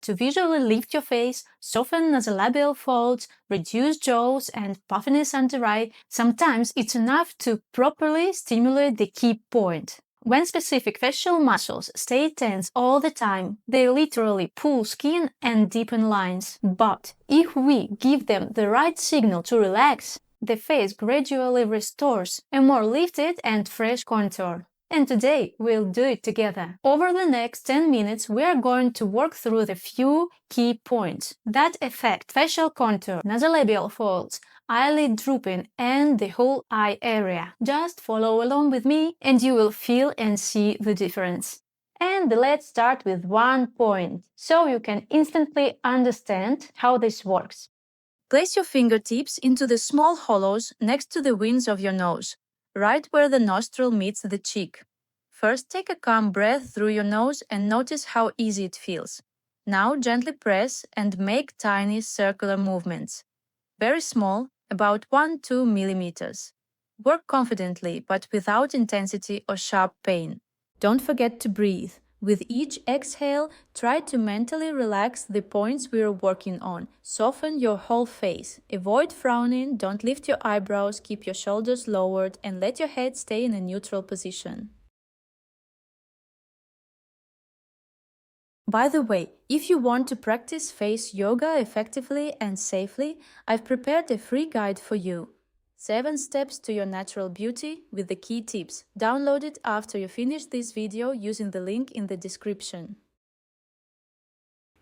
to visually lift your face, soften nasolabial folds, reduce jaws and puffiness under eye. Sometimes it's enough to properly stimulate the key point. When specific facial muscles stay tense all the time, they literally pull skin and deepen lines. But if we give them the right signal to relax, the face gradually restores a more lifted and fresh contour. And today we'll do it together. Over the next 10 minutes, we are going to work through the few key points that affect facial contour, nasolabial folds, eyelid drooping, and the whole eye area. Just follow along with me and you will feel and see the difference. And let's start with one point, so you can instantly understand how this works. Place your fingertips into the small hollows next to the wings of your nose, right where the nostril meets the cheek. First, take a calm breath through your nose and notice how easy it feels. Now, gently press and make tiny circular movements. Very small, about 1–2 millimeters. Work confidently, but without intensity or sharp pain. Don't forget to breathe. With each exhale, try to mentally relax the points we are working on. Soften your whole face. Avoid frowning, don't lift your eyebrows, keep your shoulders lowered, and let your head stay in a neutral position. By the way, if you want to practice face yoga effectively and safely, I've prepared a free guide for you. 7 steps to your natural beauty with the key tips. Download it after you finish this video using the link in the description.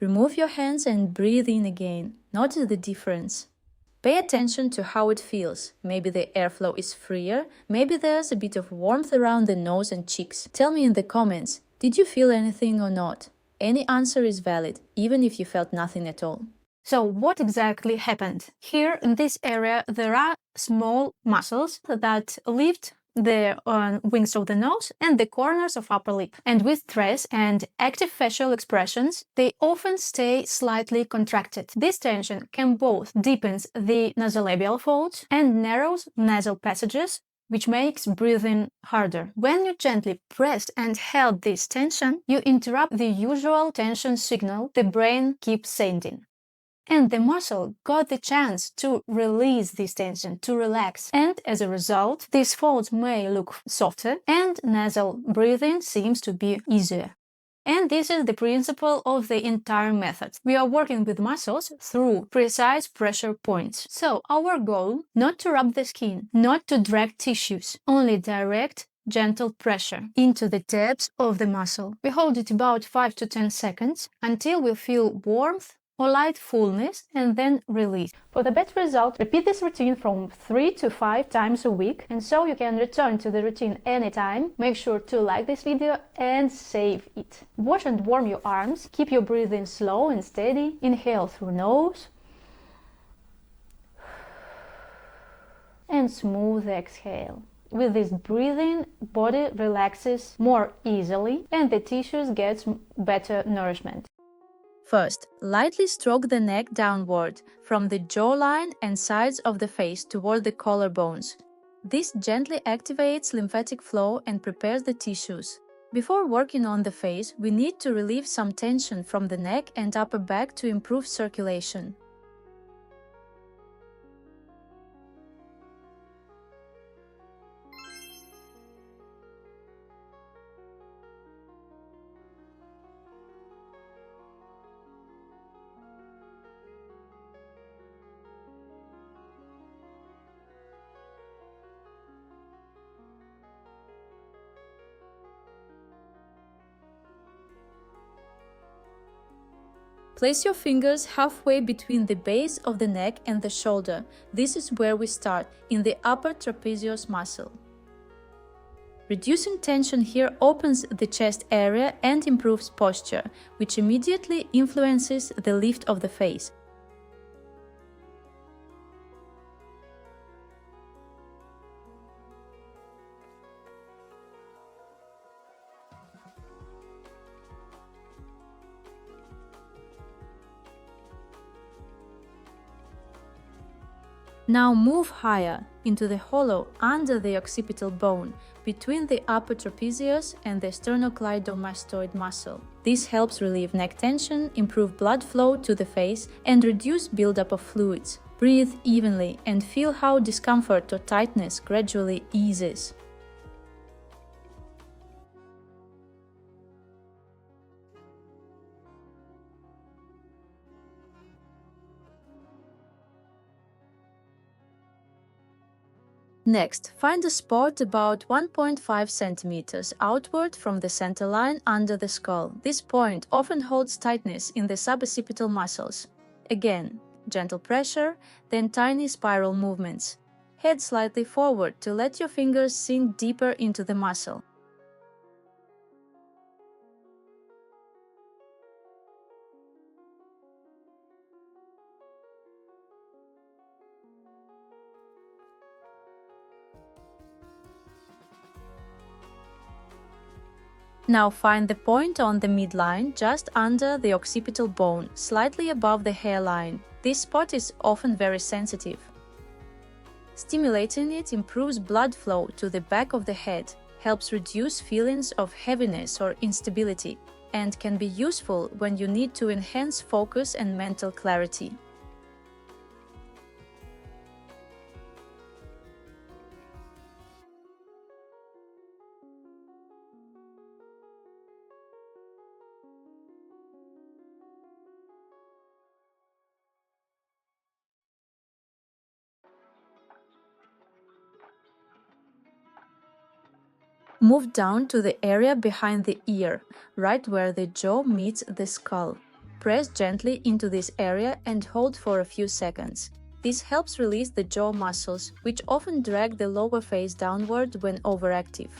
Remove your hands and breathe in again. Notice the difference. Pay attention to how it feels. Maybe the airflow is freer, maybe there's a bit of warmth around the nose and cheeks. Tell me in the comments, did you feel anything or not? Any answer is valid, even if you felt nothing at all. So what exactly happened? Here in this area there are small muscles that lift the wings of the nose and the corners of upper lip. And with stress and active facial expressions, they often stay slightly contracted. This tension can both deepen the nasolabial folds and narrows nasal passages, which makes breathing harder. When you gently pressed and held this tension, you interrupt the usual tension signal the brain keeps sending. And the muscle got the chance to release this tension, to relax. And as a result, these folds may look softer and nasal breathing seems to be easier. And this is the principle of the entire method. We are working with muscles through precise pressure points. So our goal, not to rub the skin, not to drag tissues, only direct, gentle pressure into the depths of the muscle. We hold it about 5 to 10 seconds until we feel warmth or light fullness and then release. For the best result, repeat this routine from 3 to 5 times a week, and so you can return to the routine anytime. Make sure to like this video and save it. Wash and warm your arms, keep your breathing slow and steady. Inhale through nose and smooth exhale. With this breathing, body relaxes more easily and the tissues get better nourishment. First, lightly stroke the neck downward, from the jawline and sides of the face toward the collarbones. This gently activates lymphatic flow and prepares the tissues. Before working on the face, we need to relieve some tension from the neck and upper back to improve circulation. Place your fingers halfway between the base of the neck and the shoulder. This is where we start, in the upper trapezius muscle. Reducing tension here opens the chest area and improves posture, which immediately influences the lift of the face. Now move higher into the hollow under the occipital bone, between the upper trapezius and the sternocleidomastoid muscle. This helps relieve neck tension, improve blood flow to the face, and reduce buildup of fluids. Breathe evenly and feel how discomfort or tightness gradually eases. Next, find a spot about 1.5 centimeters outward from the center line under the skull. This point often holds tightness in the suboccipital muscles. Again, gentle pressure, then tiny spiral movements. Head slightly forward to let your fingers sink deeper into the muscle. Now find the point on the midline just under the occipital bone, slightly above the hairline. This spot is often very sensitive. Stimulating it improves blood flow to the back of the head, helps reduce feelings of heaviness or instability, and can be useful when you need to enhance focus and mental clarity. Move down to the area behind the ear, right where the jaw meets the skull. Press gently into this area and hold for a few seconds. This helps release the jaw muscles, which often drag the lower face downward when overactive.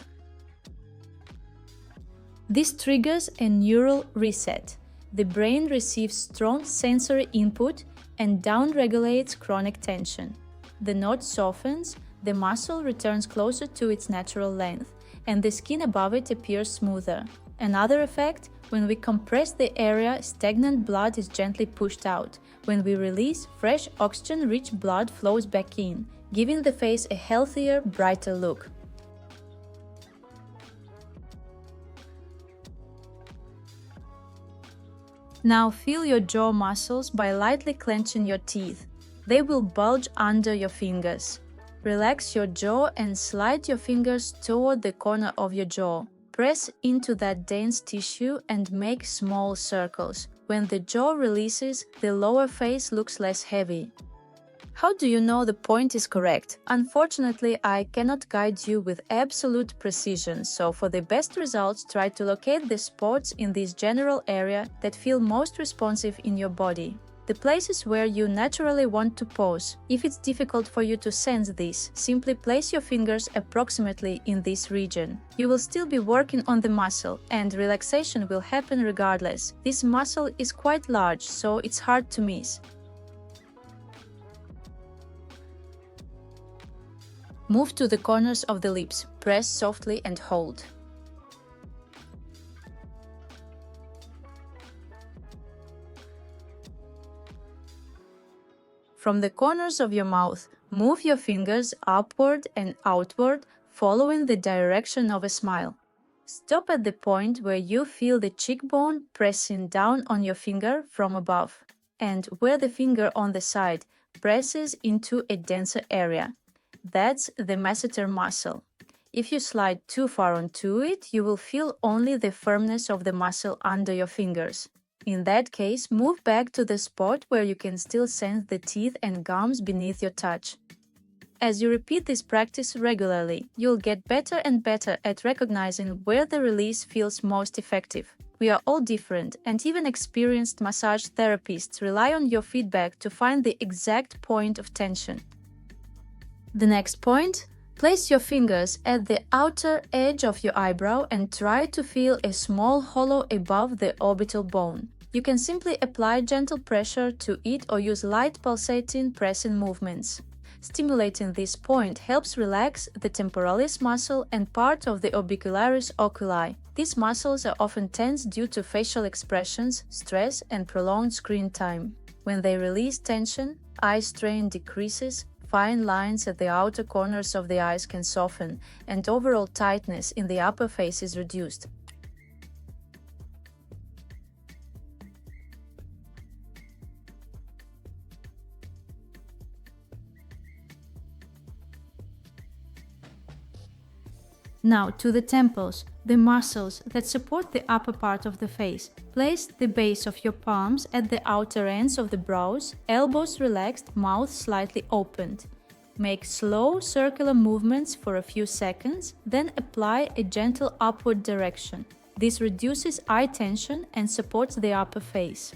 This triggers a neural reset. The brain receives strong sensory input and downregulates chronic tension. The knot softens, the muscle returns closer to its natural length, and the skin above it appears smoother. Another effect, when we compress the area, stagnant blood is gently pushed out. When we release, fresh oxygen-rich blood flows back in, giving the face a healthier, brighter look. Now feel your jaw muscles by lightly clenching your teeth. They will bulge under your fingers. Relax your jaw and slide your fingers toward the corner of your jaw. Press into that dense tissue and make small circles. When the jaw releases, the lower face looks less heavy. How do you know the point is correct? Unfortunately, I cannot guide you with absolute precision, so for the best results, try to locate the spots in this general area that feel most responsive in your body. The places where you naturally want to pose. If it's difficult for you to sense this, simply place your fingers approximately in this region. You will still be working on the muscle, and relaxation will happen regardless. This muscle is quite large, so it's hard to miss. Move to the corners of the lips. Press softly and hold. From the corners of your mouth, move your fingers upward and outward, following the direction of a smile. Stop at the point where you feel the cheekbone pressing down on your finger from above, and where the finger on the side presses into a denser area. That's the masseter muscle. If you slide too far onto it, you will feel only the firmness of the muscle under your fingers. In that case, move back to the spot where you can still sense the teeth and gums beneath your touch. As you repeat this practice regularly, you'll get better and better at recognizing where the release feels most effective. We are all different, and even experienced massage therapists rely on your feedback to find the exact point of tension. The next point, place your fingers at the outer edge of your eyebrow and try to feel a small hollow above the orbital bone. You can simply apply gentle pressure to it or use light pulsating pressing movements. Stimulating this point helps relax the temporalis muscle and part of the orbicularis oculi. These muscles are often tense due to facial expressions, stress, and prolonged screen time. When they release tension, eye strain decreases, fine lines at the outer corners of the eyes can soften, and overall tightness in the upper face is reduced. Now to the temples, the muscles that support the upper part of the face. Place the base of your palms at the outer ends of the brows, elbows relaxed, mouth slightly opened. Make slow circular movements for a few seconds, then apply a gentle upward direction. This reduces eye tension and supports the upper face.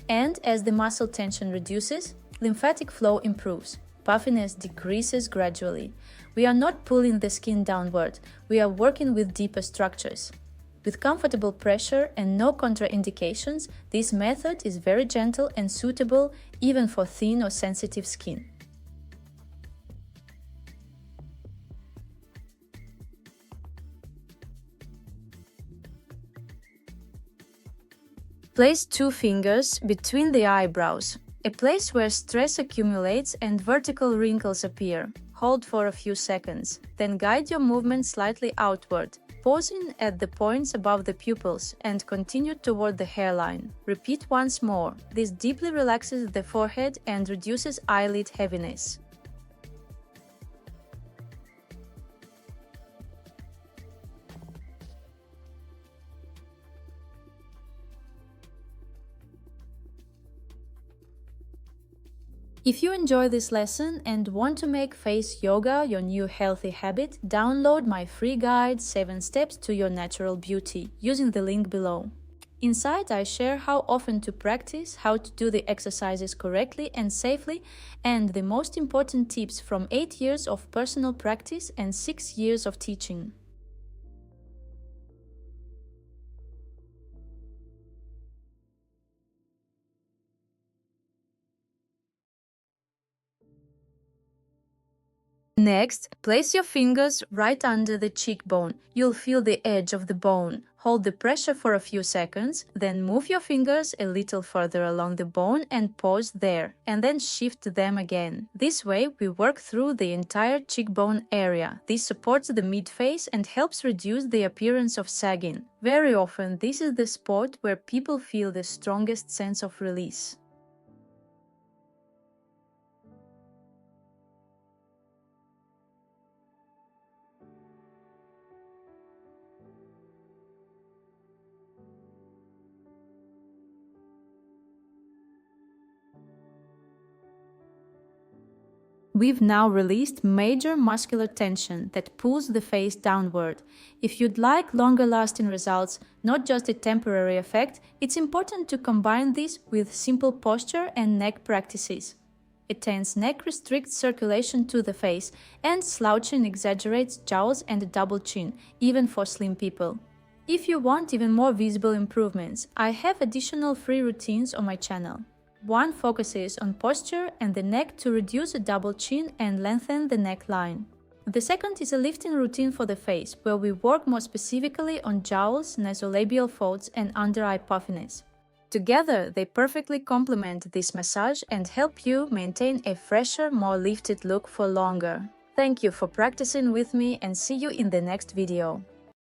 And as the muscle tension reduces, lymphatic flow improves. Puffiness decreases gradually. We are not pulling the skin downward, we are working with deeper structures. With comfortable pressure and no contraindications, this method is very gentle and suitable even for thin or sensitive skin. Place 2 fingers between the eyebrows, a place where stress accumulates and vertical wrinkles appear. Hold for a few seconds, then guide your movement slightly outward, pausing at the points above the pupils and continue toward the hairline. Repeat once more. This deeply relaxes the forehead and reduces eyelid heaviness. If you enjoy this lesson and want to make face yoga your new healthy habit, download my free guide 7 Steps to Your Natural Beauty using the link below. Inside, I share how often to practice, how to do the exercises correctly and safely, and the most important tips from 8 years of personal practice and 6 years of teaching. Next, place your fingers right under the cheekbone. You'll feel the edge of the bone. Hold the pressure for a few seconds, then move your fingers a little further along the bone and pause there, and then shift them again. This way, we work through the entire cheekbone area. This supports the mid-face and helps reduce the appearance of sagging. Very often, this is the spot where people feel the strongest sense of release. We've now released major muscular tension that pulls the face downward. If you'd like longer-lasting results, not just a temporary effect, it's important to combine this with simple posture and neck practices. A tense neck restricts circulation to the face, and slouching exaggerates jowls and a double chin, even for slim people. If you want even more visible improvements, I have additional free routines on my channel. One focuses on posture and the neck to reduce a double chin and lengthen the neckline. The second is a lifting routine for the face, where we work more specifically on jowls, nasolabial folds, and under-eye puffiness. Together, they perfectly complement this massage and help you maintain a fresher, more lifted look for longer. Thank you for practicing with me and see you in the next video.